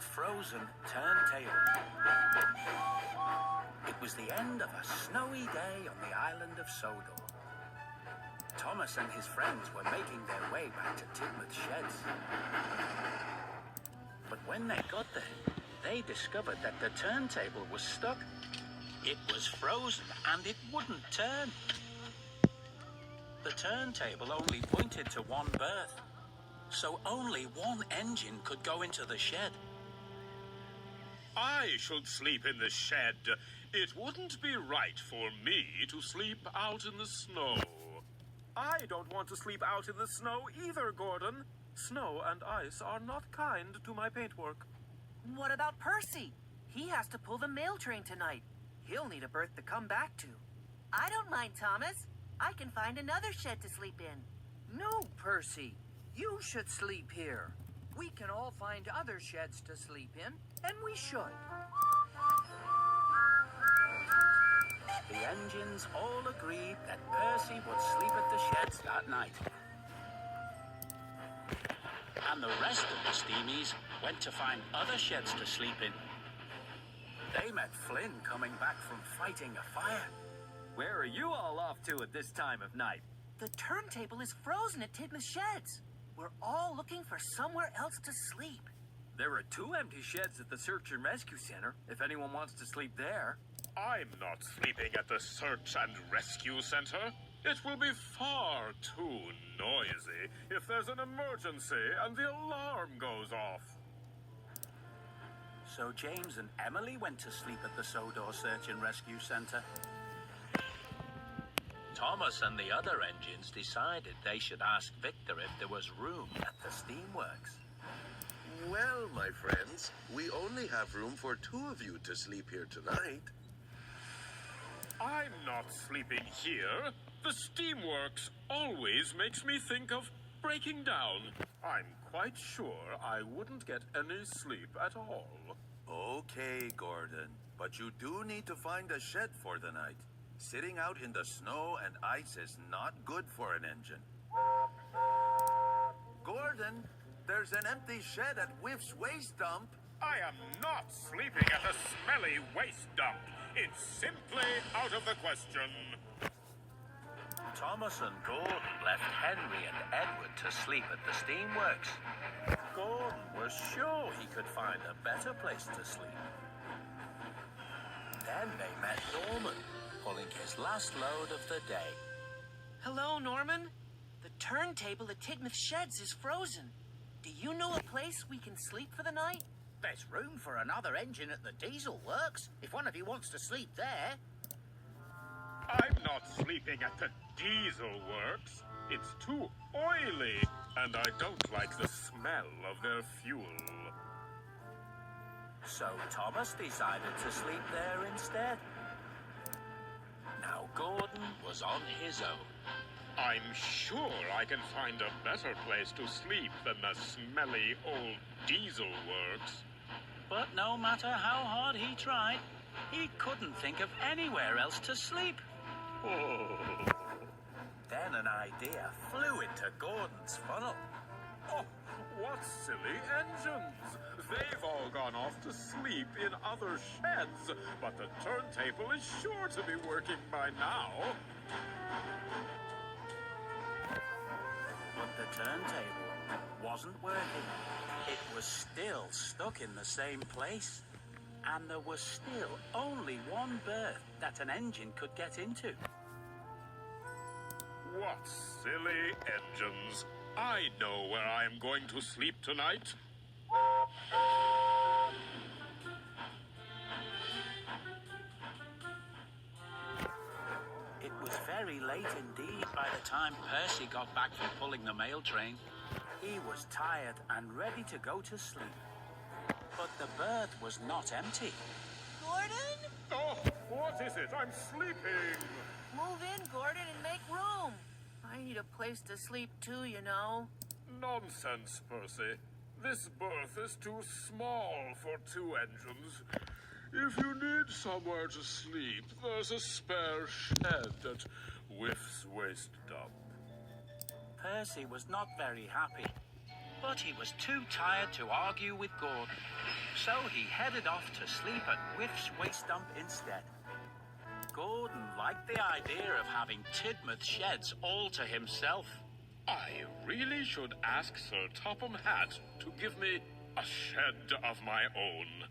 a frozen turntable. It was the end of a snowy day on the island of Sodor. Thomas and his friends were making their way back to Tidmouth's sheds. But when they got there, they discovered that the turntable was stuck. It was frozen and it wouldn't turn. The turntable only pointed to one berth, so only one engine could go into the shed. I should sleep in the shed. It wouldn't be right for me to sleep out in the snow. I don't want to sleep out in the snow either, Gordon. Snow and ice are not kind to my paintwork. What about Percy? He has to pull the mail train tonight. He'll need a berth to come back to. I don't mind, Thomas. I can find another shed to sleep in. No, Percy. You should sleep here. We can all find other sheds to sleep in, and we should. The engines all agreed that Percy would sleep at the sheds that night. And the rest of the steamies went to find other sheds to sleep in. They met Flynn coming back from fighting a fire. Where are you all off to at this time of night? The turntable is frozen at Tidmouth's sheds. We're all looking for somewhere else to sleep. There are 2 empty sheds at the Search and Rescue Center, if anyone wants to sleep there. I'm not sleeping at the Search and Rescue Center. It will be far too noisy if there's an emergency and the alarm goes off. So James and Emily went to sleep at the Sodor Search and Rescue Center. Thomas and the other engines decided they should ask Victor if there was room at the steamworks. Well, my friends, we only have room for 2 of you to sleep here tonight. I'm not sleeping here. The steamworks always makes me think of breaking down. I'm quite sure I wouldn't get any sleep at all. Okay, Gordon, but you do need to find a shed for the night. Sitting out in the snow and ice is not good for an engine. Gordon, there's an empty shed at Whiff's waste dump. I am not sleeping at a smelly waste dump. It's simply out of the question. Thomas and Gordon left Henry and Edward to sleep at the steamworks. Gordon was sure he could find a better place to sleep. Then they met Norman, pulling his last load of the day. Hello, Norman. The turntable at Tidmouth's sheds is frozen. Do you know a place we can sleep for the night? There's room for another engine at the diesel works, if one of you wants to sleep there. I'm not sleeping at the diesel works. It's too oily, and I don't like the smell of their fuel. So Thomas decided to sleep there instead. Now Gordon was on his own. I'm sure I can find a better place to sleep than the smelly old diesel works. But no matter how hard he tried, he couldn't think of anywhere else to sleep. Oh. Then an idea flew into Gordon's funnel. Oh, what silly engines! They've all gone off to sleep in other sheds, but the turntable is sure to be working by now. But the turntable wasn't working. It was still stuck in the same place. And there was still only one berth that an engine could get into. What silly engines! I know where I am going to sleep tonight. It was very late indeed by the time Percy got back from pulling the mail train. He was tired and ready to go to sleep. But the berth was not empty. Gordon? Oh, what is it? I'm sleeping! Move in, Gordon, and make room. I need a place to sleep too, you know. Nonsense, Percy. This berth is too small for 2 engines. If you need somewhere to sleep, there's a spare shed at Whiff's waste dump. Percy was not very happy. But he was too tired to argue with Gordon, so he headed off to sleep at Whiff's waste dump instead. Gordon liked the idea of having Tidmouth Sheds all to himself. I really should ask Sir Topham Hatt to give me a shed of my own.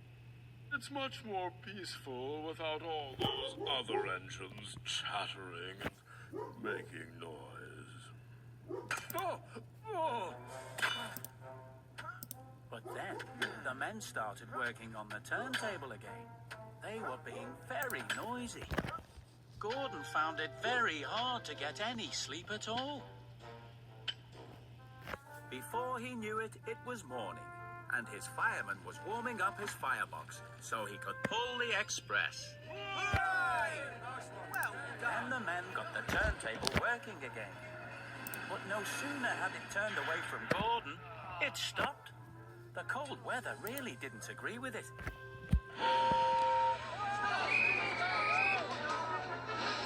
It's much more peaceful without all those other engines chattering and making noise. Oh! But then, the men started working on the turntable again. They were being very noisy. Gordon found it very hard to get any sleep at all. Before he knew it, it was morning, and his fireman was warming up his firebox so he could pull the express. Then the men got the turntable working again. But no sooner had it turned away from Gordon, it stopped. The cold weather really didn't agree with it.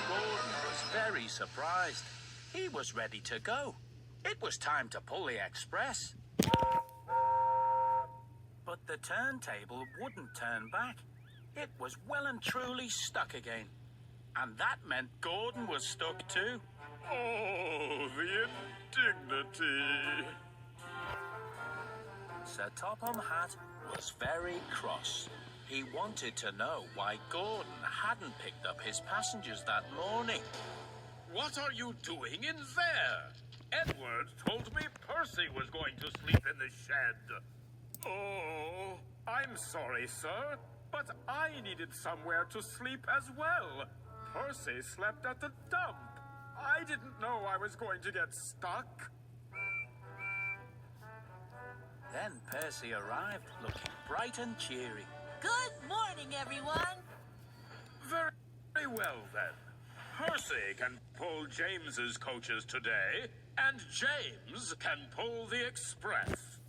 Gordon was very surprised. He was ready to go. It was time to pull the express. But the turntable wouldn't turn back. It was well and truly stuck again. And that meant Gordon was stuck too. Oh, the indignity. Sir Topham Hatt was very cross. He wanted to know why Gordon hadn't picked up his passengers that morning. What are you doing in there? Edward told me Percy was going to sleep in the shed. Oh, I'm sorry, sir, but I needed somewhere to sleep as well. Percy slept at the dump. I didn't know I was going to get stuck. Then Percy arrived, looking bright and cheery. Good morning, everyone. Very well, then. Percy can pull James's coaches today, and James can pull the express.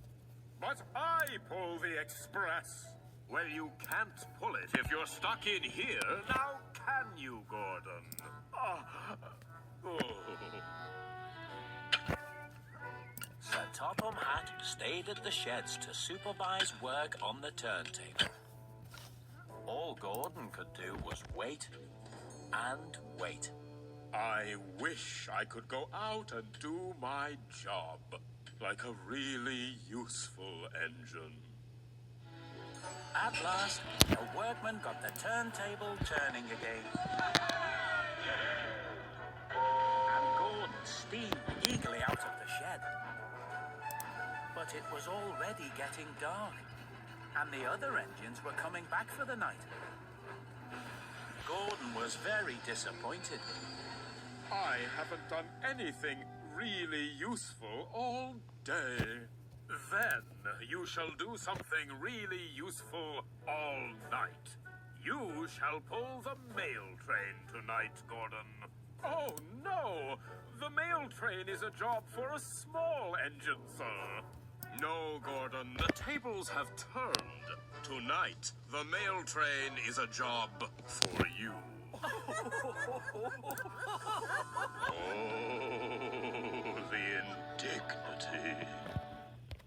But I pull the express. Well, you can't pull it if you're stuck in here. Now, can you, Gordon? Sir Topham Hatt stayed at the sheds to supervise work on the turntable. All Gordon could do was wait and wait. I wish I could go out and do my job, like a really useful engine. At last, the workmen got the turntable turning again. And Gordon steamed eagerly out of the shed. But it was already getting dark, and the other engines were coming back for the night. Gordon was very disappointed. I haven't done anything really useful all day. Then you shall do something really useful all night. You shall pull the mail train tonight, Gordon. Oh, no! The mail train is a job for a small engine, sir. No, Gordon, the tables have turned. Tonight, the mail train is a job for you. Oh, the indignity.